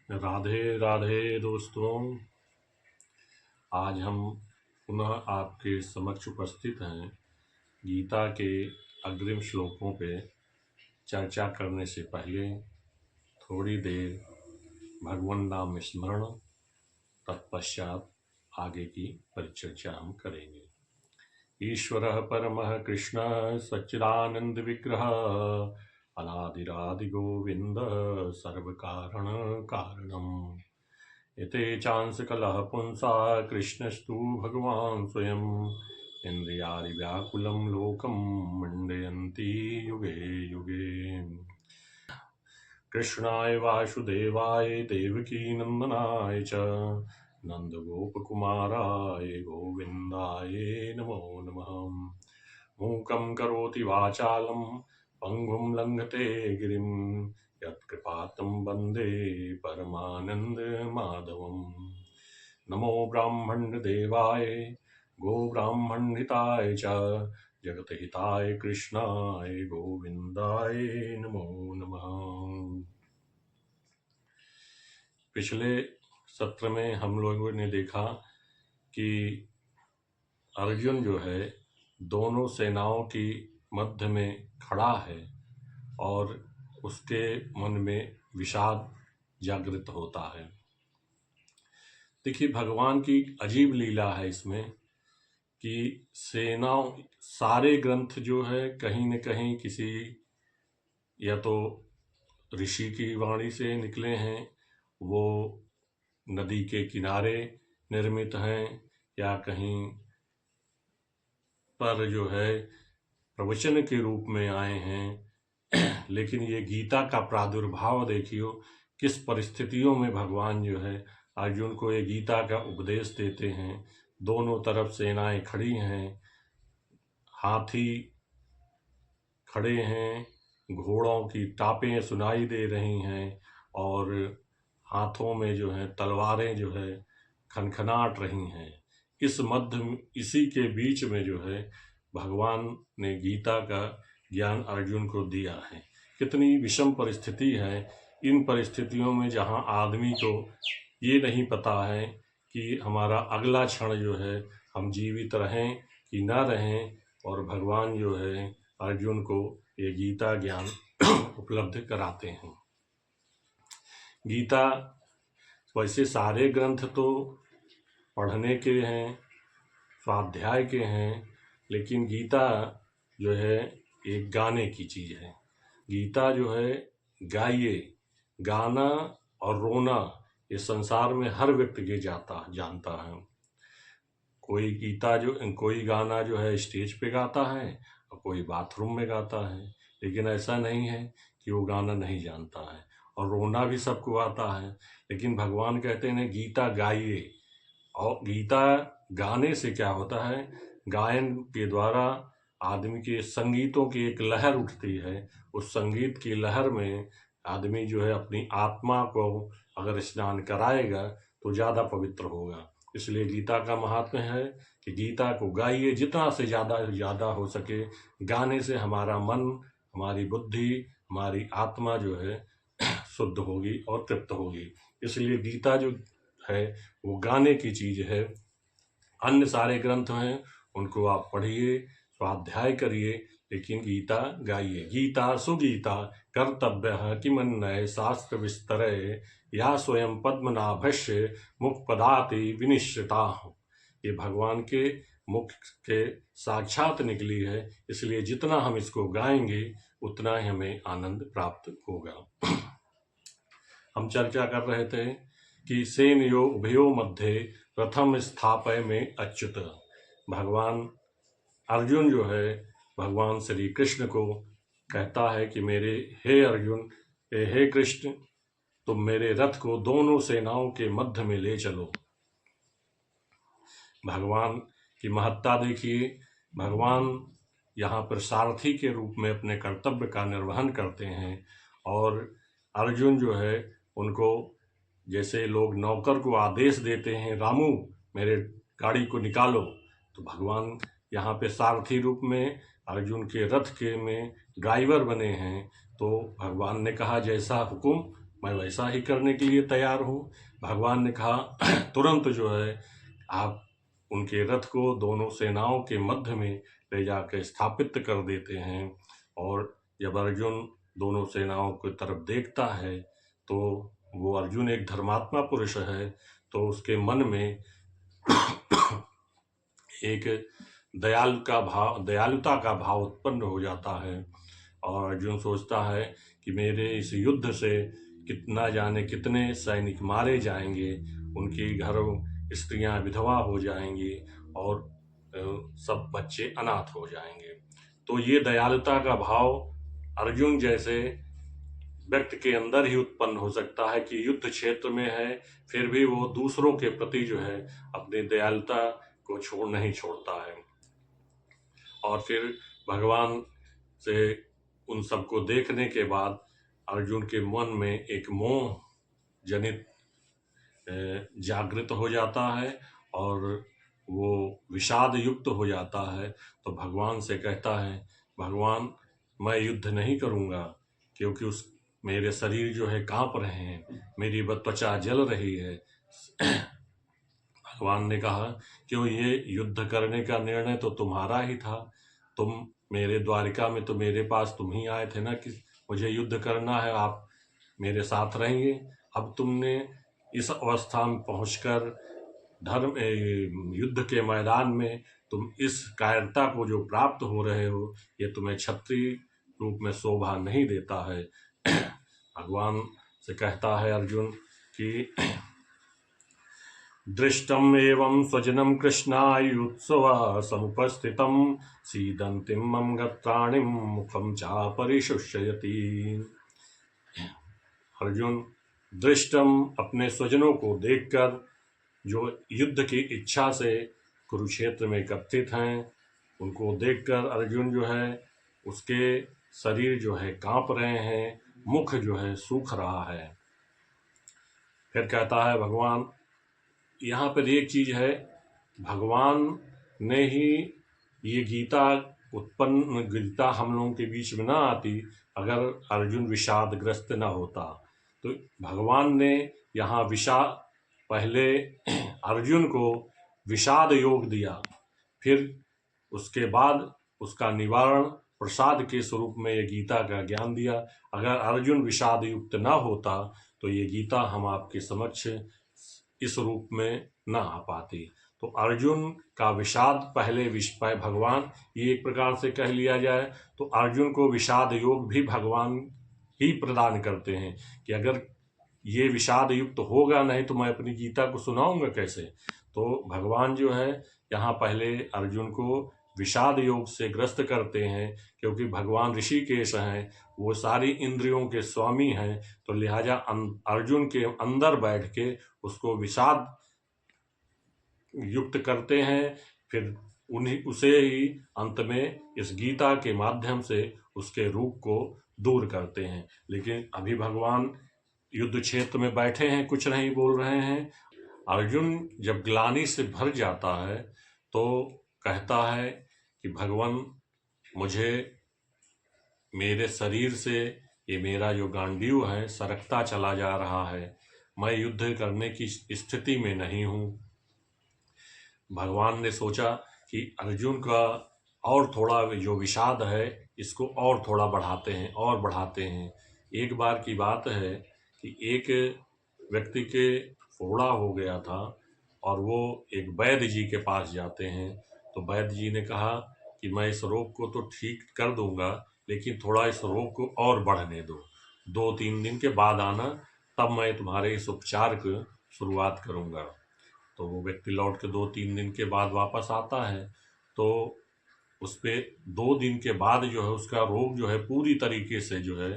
राधे राधे दोस्तों। आज हम पुनः आपके समक्ष उपस्थित हैं। गीता के अग्रिम श्लोकों पे चर्चा करने से पहले थोड़ी देर भगवान नाम स्मरण, तत्पश्चात आगे की परिचर्चा हम करेंगे। ईश्वरः परमः कृष्णः सच्चिदानंद विग्रह अनादिरादि गोविंद सर्वकारण कारणम्। एते चांसकलः पुंसा कृष्णस्तु भगवान् स्वयम् इन्द्रियाणि व्याकुलं लोकं मण्डयन्ति युगे युगे। कृष्णाय वासुदेवाय देवकीनन्दनाय च नन्दगोपकुमाराय गोविन्दाय नमो नमः। मूकं करोति वाचालं पङ्गुं लङ्घते गिरिं यत्कृपातं वन्दे परमानन्दमाधवम्। नमो ब्राह्मणदेवाय गोब्राह्मणहिताय च जगतहिताय कृष्णाय गोविन्दाय नमो नमः। पिछले सत्र में हम लोगों ने देखा कि अर्जुन जो है दोनों सेनाओं की मध्य में खड़ा है और उसके मन में विषाद जागृत होता है। देखिए, भगवान की अजीब लीला है इसमें कि सेनाओं सारे ग्रंथ जो है कहीं न कहीं किसी या तो ऋषि की वाणी से निकले हैं, वो नदी के किनारे निर्मित हैं, या कहीं पर जो है प्रवचन के रूप में आए हैं। लेकिन ये गीता का प्रादुर्भाव देखियो, किस परिस्थितियों में भगवान जो है अर्जुन को ये गीता का उपदेश देते हैं। दोनों तरफ सेनाएं खड़ी हैं, हाथी खड़े हैं, घोड़ों की टापें सुनाई दे रही हैं और हाथों में जो है तलवारें जो है खनखनाट रही हैं। इसी के बीच में जो है भगवान ने गीता का ज्ञान अर्जुन को दिया है। कितनी विषम परिस्थिति है। इन परिस्थितियों में जहाँ आदमी को ये नहीं पता है कि हमारा अगला क्षण जो है हम जीवित रहें कि ना रहें, और भगवान जो है अर्जुन को ये गीता ज्ञान उपलब्ध कराते हैं। गीता वैसे सारे ग्रंथ तो पढ़ने के हैं, स्वाध्याय के हैं, लेकिन गीता जो है एक गाने की चीज़ है। गीता जो है गाइए, गाना और रोना ये संसार में हर व्यक्ति के जानता है। कोई गाना जो है स्टेज पे गाता है और कोई बाथरूम में गाता है, लेकिन ऐसा नहीं है कि वो गाना नहीं जानता है। और रोना भी सबको आता है, लेकिन भगवान कहते हैं गीता गाइए। और गीता गाने से क्या होता है, गायन के द्वारा आदमी के संगीतों की एक लहर उठती है। उस संगीत की लहर में आदमी जो है अपनी आत्मा को अगर स्नान कराएगा तो ज़्यादा पवित्र होगा। इसलिए गीता का महात्म्य है कि गीता को गाइए, जितना से ज़्यादा हो सके। गाने से हमारा मन, हमारी बुद्धि, हमारी आत्मा जो है शुद्ध होगी और तृप्त होगी। इसलिए गीता जो है वो गाने की चीज़ है। अन्य सारे ग्रंथ हैं उनको आप पढ़िए, स्वाध्याय करिए, लेकिन गीता गाइए। गीता सुगीता कर्तव्य किमन्वय शास्त्र विस्तरय या स्वयं पद्मनाभस्य मुख पदाति विनिश्चिता। ये भगवान के मुख के साक्षात निकली है, इसलिए जितना हम इसको गाएंगे उतना ही हमें आनंद प्राप्त होगा। हम चर्चा कर रहे थे कि सेनयो उभयो मध्य प्रथम स्थापय में अच्युत। भगवान अर्जुन जो है भगवान श्री कृष्ण को कहता है कि हे अर्जुन, हे कृष्ण, तुम मेरे रथ को दोनों सेनाओं के मध्य में ले चलो। भगवान की महत्ता देखिए। भगवान यहाँ पर सारथी के रूप में अपने कर्तव्य का निर्वहन करते हैं, और अर्जुन जो है उनको, जैसे लोग नौकर को आदेश देते हैं, रामू मेरे गाड़ी को निकालो, तो भगवान यहाँ पे सारथी रूप में अर्जुन के रथ के में ड्राइवर बने हैं। तो भगवान ने कहा जैसा हुकुम मैं वैसा ही करने के लिए तैयार हूँ। भगवान ने कहा तुरंत जो है आप उनके रथ को दोनों सेनाओं के मध्य में ले जाकर स्थापित कर देते हैं। और जब अर्जुन दोनों सेनाओं की तरफ देखता है तो वो अर्जुन एक धर्मात्मा पुरुष है, तो उसके मन में एक दयालुता का भाव उत्पन्न हो जाता है। और अर्जुन सोचता है कि मेरे इस युद्ध से कितना जाने कितने सैनिक मारे जाएंगे, उनकी घरों स्त्रियां विधवा हो जाएंगी और सब बच्चे अनाथ हो जाएंगे। तो ये दयालुता का भाव अर्जुन जैसे व्यक्ति के अंदर ही उत्पन्न हो सकता है कि युद्ध क्षेत्र में है, फिर भी वो दूसरों के प्रति जो है अपनी दयालुता को नहीं छोड़ता है। और फिर भगवान से उन सबको देखने के बाद अर्जुन के मन में एक मोह जनित जागृत हो जाता है और वो विषाद युक्त हो जाता है। तो भगवान से कहता है, भगवान मैं युद्ध नहीं करूँगा क्योंकि मेरे शरीर जो है कांप रहे हैं, मेरी त्वचा जल रही है। भगवान ने कहा क्यों, ये युद्ध करने का निर्णय तो तुम्हारा ही था, तुम मेरे द्वारिका में तो मेरे पास तुम ही आए थे ना कि मुझे युद्ध करना है, आप मेरे साथ रहेंगे। अब तुमने इस अवस्था में पहुंचकर युद्ध के मैदान में तुम इस कायरता को जो प्राप्त हो रहे हो, ये तुम्हें क्षत्रिय रूप में शोभा नहीं देता है। भगवान से कहता है अर्जुन कि दृष्टम एवं स्वजनम कृष्णायुत्सव समुपस्थितम सीदंतिम मम गत्राणिम मुखम चा परिशुष्यति। अर्जुन दृष्टम अपने स्वजनों को देखकर जो युद्ध की इच्छा से कुरुक्षेत्र में एकत्रित हैं, उनको देखकर अर्जुन जो है उसके शरीर जो है कांप रहे हैं, मुख जो है सूख रहा है। फिर कहता है भगवान, यहाँ पर एक चीज है, भगवान ने ही ये गीता हम लोगों के बीच में ना आती अगर अर्जुन विषादग्रस्त ना होता। तो भगवान ने यहाँ पहले अर्जुन को विषाद योग दिया, फिर उसके बाद उसका निवारण प्रसाद के स्वरूप में ये गीता का ज्ञान दिया। अगर अर्जुन विषाद युक्त ना होता तो ये गीता हम आपके समक्ष इस रूप में ना आ पाती। तो अर्जुन का विषाद पहले भगवान, ये एक प्रकार से कह लिया जाए तो अर्जुन को विषाद योग भी भगवान ही प्रदान करते हैं कि अगर ये विषाद युक्त होगा नहीं तो मैं अपनी गीता को सुनाऊंगा कैसे। तो भगवान जो है यहाँ पहले अर्जुन को विषाद योग से ग्रस्त करते हैं, क्योंकि भगवान ऋषिकेश हैं, वो सारी इंद्रियों के स्वामी हैं, तो लिहाजा अर्जुन के अंदर बैठ के उसको विषाद युक्त करते हैं, फिर उसे ही अंत में इस गीता के माध्यम से उसके रूप को दूर करते हैं। लेकिन अभी भगवान युद्ध क्षेत्र में बैठे हैं, कुछ नहीं बोल रहे हैं। अर्जुन जब ग्लानि से भर जाता है तो कहता है कि भगवान, मुझे मेरे शरीर से ये मेरा जो गांडीव है सरकता चला जा रहा है, मैं युद्ध करने की स्थिति में नहीं हूँ। भगवान ने सोचा कि अर्जुन का और थोड़ा जो विषाद है इसको और थोड़ा बढ़ाते हैं। एक बार की बात है कि एक व्यक्ति के फोड़ा हो गया था और वो एक वैद्य जी के पास जाते हैं। तो वैद्य जी ने कहा कि मैं इस रोग को तो ठीक कर दूंगा, लेकिन थोड़ा इस रोग को और बढ़ने दो, 2-3 दिन के बाद आना, तब मैं तुम्हारे इस उपचार की शुरुआत करूंगा। तो वो व्यक्ति लौट के 2-3 दिन के बाद वापस आता है, तो उस पर 2 दिन के बाद जो है उसका रोग जो है पूरी तरीके से जो है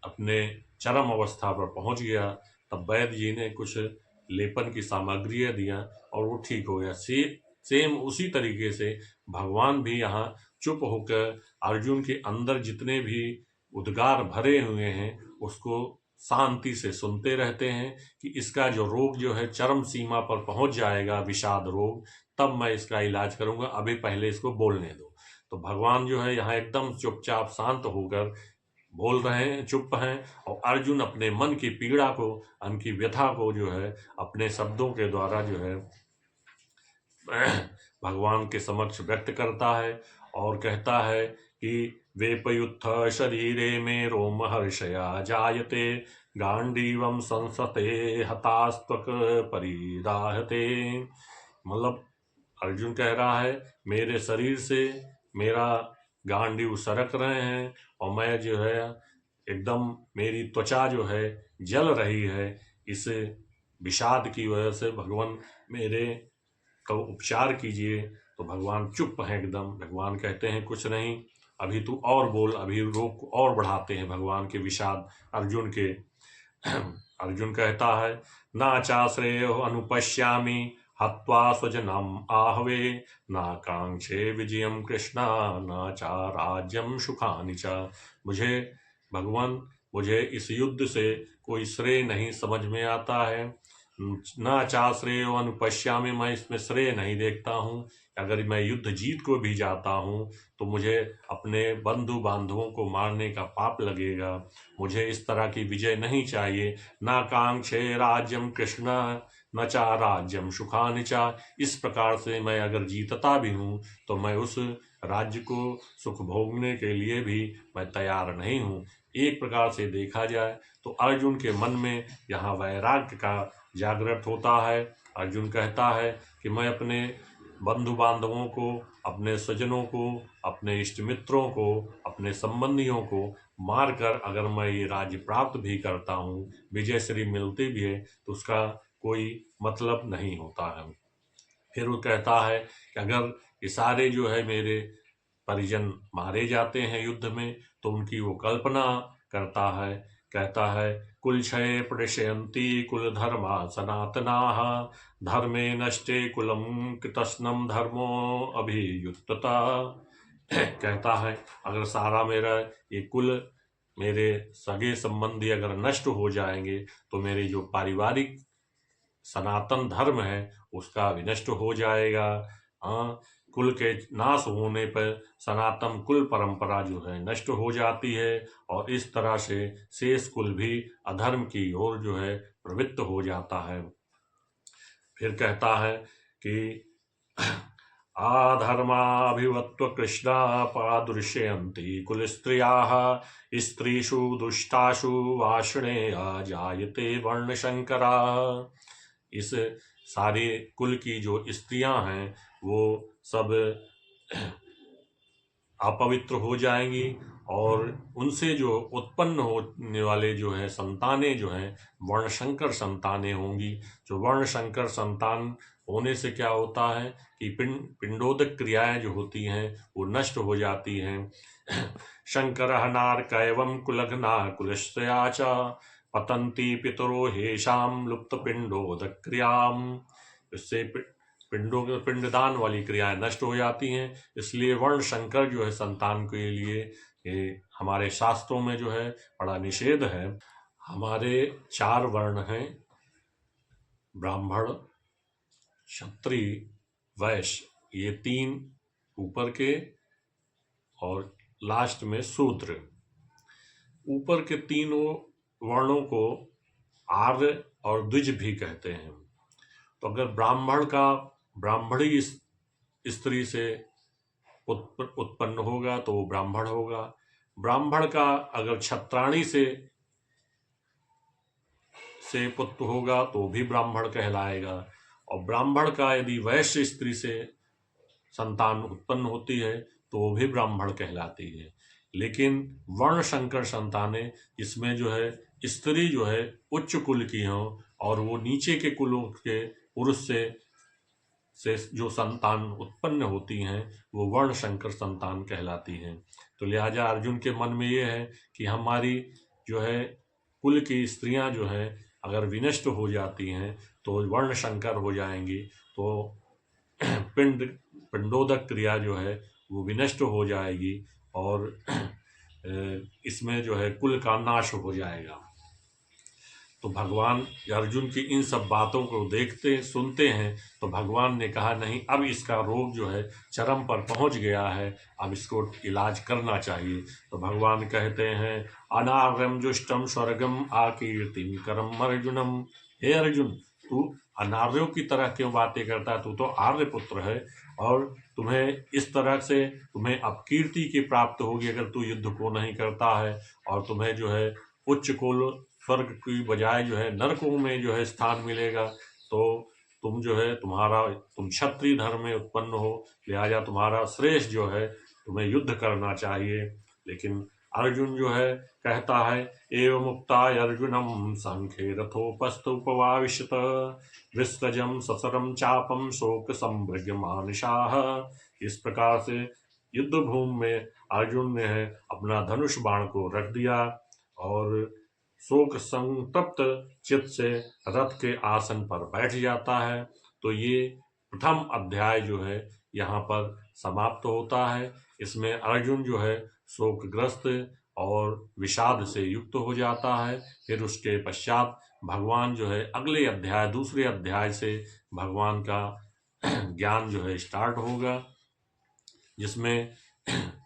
अपने चरम अवस्था पर पहुंच गया। तब वैद्य जी ने कुछ लेपन की सामग्रियाँ दिया और वो ठीक हो गया। सेम उसी तरीके से भगवान भी यहाँ चुप होकर अर्जुन के अंदर जितने भी उद्गार भरे हुए हैं उसको शांति से सुनते रहते हैं कि इसका जो रोग जो है चरम सीमा पर पहुंच जाएगा, विषाद रोग, तब मैं इसका इलाज करूंगा, अभी पहले इसको बोलने दो। तो भगवान जो है यहाँ एकदम चुपचाप शांत होकर बोल रहे हैं, चुप हैं, और अर्जुन अपने मन की पीड़ा को, उनकी व्यथा को जो है अपने शब्दों के द्वारा जो है भगवान के समक्ष व्यक्त करता है और कहता है कि वेपयुत्थ शरीरे में रोमहर्षया जायते गांडीवम संसते हतास्त्वक परिदाहते। मतलब अर्जुन कह रहा है मेरे शरीर से मेरा गांडीव सरक रहे हैं और मैं जो है एकदम, मेरी त्वचा जो है जल रही है। इस विषाद की वजह से भगवान मेरे तो उपचार कीजिए। तो भगवान चुप हैं एकदम। भगवान कहते हैं कुछ नहीं, अभी तू और बोल। अभी रोक और बढ़ाते हैं भगवान के विषाद अर्जुन के। अर्जुन कहता है ना चाश्रेयो अनुपश्यामि हत्वा स्वजनम आहवे ना कांक्षे विजयम कृष्णा ना चा राज्यम सुखानि च। मुझे भगवान, मुझे इस युद्ध से कोई श्रेय नहीं समझ में आता है। न चाश्रेय अनुपश्यामि, मैं इसमें श्रेय नहीं देखता हूँ। अगर मैं युद्ध जीत को भी जाता हूँ तो मुझे अपने बंधु बांधवों को मारने का पाप लगेगा। मुझे इस तरह की विजय नहीं चाहिए। न कांक्षे राज्यम कृष्ण न चा राज्यम सुखानि चा। इस प्रकार से मैं अगर जीतता भी हूँ तो मैं उस राज्य को सुख भोगने के लिए भी मैं तैयार नहीं हूँ। एक प्रकार से देखा जाए तो अर्जुन के मन में यहाँ वैराग्य का जागृत होता है। अर्जुन कहता है कि मैं अपने बंधु बांधवों को, अपने स्वजनों को, अपने इष्ट मित्रों को, अपने संबंधियों को मारकर अगर मैं ये राज्य प्राप्त भी करता हूँ, विजय श्री मिलती भी है, तो उसका कोई मतलब नहीं होता है। फिर वो कहता है कि अगर ये सारे जो है मेरे परिजन मारे जाते हैं युद्ध में तो उनकी वो कल्पना करता है। कहता है कुल क्षय प्रशयंती कुल धर्मा सनातनाः धर्मे नष्टे कुलम कृतस्नम धर्मो अभियुक्तता। कहता है अगर सारा मेरा ये कुल, मेरे सगे संबंधी अगर नष्ट हो जाएंगे तो मेरे जो पारिवारिक सनातन धर्म है उसका विनष्ट हो जाएगा। हाँ, कुल के नाश होने पर सनातन कुल परंपरा जो है नष्ट हो जाती है और इस तरह से शेष कुल भी अधर्म की ओर जो है प्रवृत्त हो जाता है। फिर कहता है कि आधर्माभिवत्व कृष्णा पादृश्यन्ति कुल स्त्रियाः स्त्रीषु दुष्टासु वार्ष्णेया जायते वर्णशंकरा। इस सारे कुल की जो स्त्रियां हैं वो सब अपवित्र हो जाएंगी और उनसे जो उत्पन्न होने वाले जो है संतानें जो हैं वर्णशंकर संतानें होंगी। जो वर्णशंकर संतान होने से क्या होता है कि पिंडोदक क्रियाएं जो होती हैं वो नष्ट हो जाती हैं। शंकर नारकैवं कुलघ्ना कुलश्रया च पतंती पितरो हेशाम लुप्त पिंडोदक क्रियाम। इससे पिंडदान वाली क्रियाएं नष्ट हो जाती हैं। इसलिए वर्ण शंकर जो है संतान के लिए ये हमारे शास्त्रों में जो है बड़ा निषेध है। हमारे 4 वर्ण हैं, ब्राह्मण, क्षत्रिय, वैश्य, ये 3 ऊपर के और लास्ट में शूद्र। ऊपर के तीनों वर्णों को आर्य और द्विज भी कहते हैं। तो अगर ब्राह्मणी स्त्री से उत्पन्न होगा तो वो ब्राह्मण होगा। ब्राह्मण का अगर क्षत्राणी से पुत्र होगा तो भी ब्राह्मण कहलाएगा। और ब्राह्मण का यदि वैश्य स्त्री से संतान उत्पन्न होती है तो वो भी ब्राह्मण कहलाती है। लेकिन वर्ण शंकर संतानें, इसमें जो है स्त्री जो है उच्च कुल की हो और वो नीचे के कुलों के पुरुष से जो संतान उत्पन्न होती हैं वो वर्ण शंकर संतान कहलाती हैं। तो लिहाजा अर्जुन के मन में ये है कि हमारी जो है कुल की स्त्रियां जो है अगर विनष्ट हो जाती हैं तो वर्ण शंकर हो जाएंगी, तो पिंडोदक क्रिया जो है वो विनष्ट हो जाएगी और इसमें जो है कुल का नाश हो जाएगा। तो भगवान अर्जुन की इन सब बातों को देखते सुनते हैं तो भगवान ने कहा नहीं, अब इसका रोग जो है चरम पर पहुंच गया है, अब इसको इलाज करना चाहिए। तो भगवान कहते हैं अनार्यम जुष्टम स्वर्गम आकीर्तिम करम अर्जुनम। हे अर्जुन, तू अनार्यों की तरह क्यों बातें करता है? तू तो आर्य पुत्र है और तुम्हें इस तरह से तुम्हें अपकीर्ति की प्राप्त होगी अगर तू युद्ध को नहीं करता है, और तुम्हें जो है उच्च कुल स्वर्ग की बजाय जो है नरकों में जो है स्थान मिलेगा। तो तुम जो है तुम क्षत्रिय धर्म में उत्पन्न हो, लिहाजा तुम्हारा श्रेष्ठ जो है तुम्हें युद्ध करना चाहिए। लेकिन अर्जुन जो है कहता है एवं मुक्ता अर्जुनम संख्ये रथोपस्थ उपवाविशत विस्तजम ससरम चापम शोक संभ्रग मानशाह। इस प्रकार से युद्ध भूमि में अर्जुन ने है अपना धनुष बाण को रख दिया और शोक संतप्त चित्त से रथ के आसन पर बैठ जाता है। तो ये प्रथम अध्याय जो है यहाँ पर समाप्त होता है। इसमें अर्जुन जो है शोकग्रस्त और विषाद से युक्त हो जाता है। फिर उसके पश्चात भगवान जो है अगले अध्याय दूसरे अध्याय से भगवान का ज्ञान जो है स्टार्ट होगा, जिसमें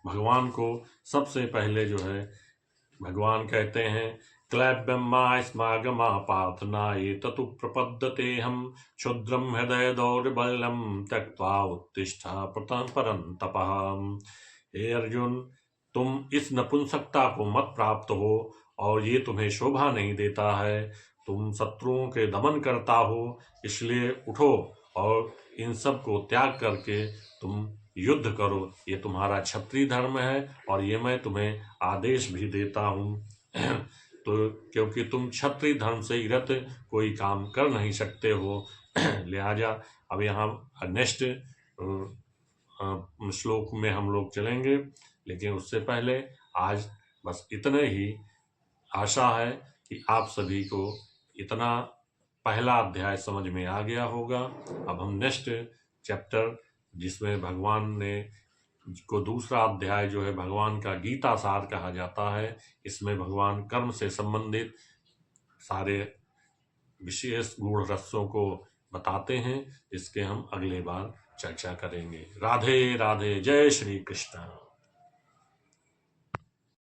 भगवान को सबसे पहले जो है भगवान कहते हैं क्लैब्यम्मा स्मागमा पार्थना ये ततु प्रपद्यते हम क्षुद्रम हृदय दौर्बल्यम त्यक्त्वा उत्तिष्ठा परन्तपः। हे अर्जुन, तुम इस नपुंसकता को मत प्राप्त हो और ये तुम्हें शोभा नहीं देता है। तुम शत्रुओं के दमन करता हो, इसलिए उठो और इन सब को त्याग करके तुम युद्ध करो। ये तुम्हारा क्षत्रिय धर्म है और ये मैं तुम्हें आदेश भी देता हूँ। तो क्योंकि तुम क्षत्रिय धर्म से इरत कोई काम कर नहीं सकते हो, लिहाजा अब यहाँ नेक्स्ट श्लोक में हम लोग चलेंगे। लेकिन उससे पहले आज बस इतने ही। आशा है कि आप सभी को इतना पहला अध्याय समझ में आ गया होगा। अब हम नेक्स्ट चैप्टर, जिसमें भगवान ने को दूसरा अध्याय जो है भगवान का गीता सार कहा जाता है, इसमें भगवान कर्म से संबंधित सारे विशेष गूढ़ रहस्यों को बताते हैं, इसके हम अगले बार चर्चा करेंगे। राधे राधे, जय श्री कृष्ण।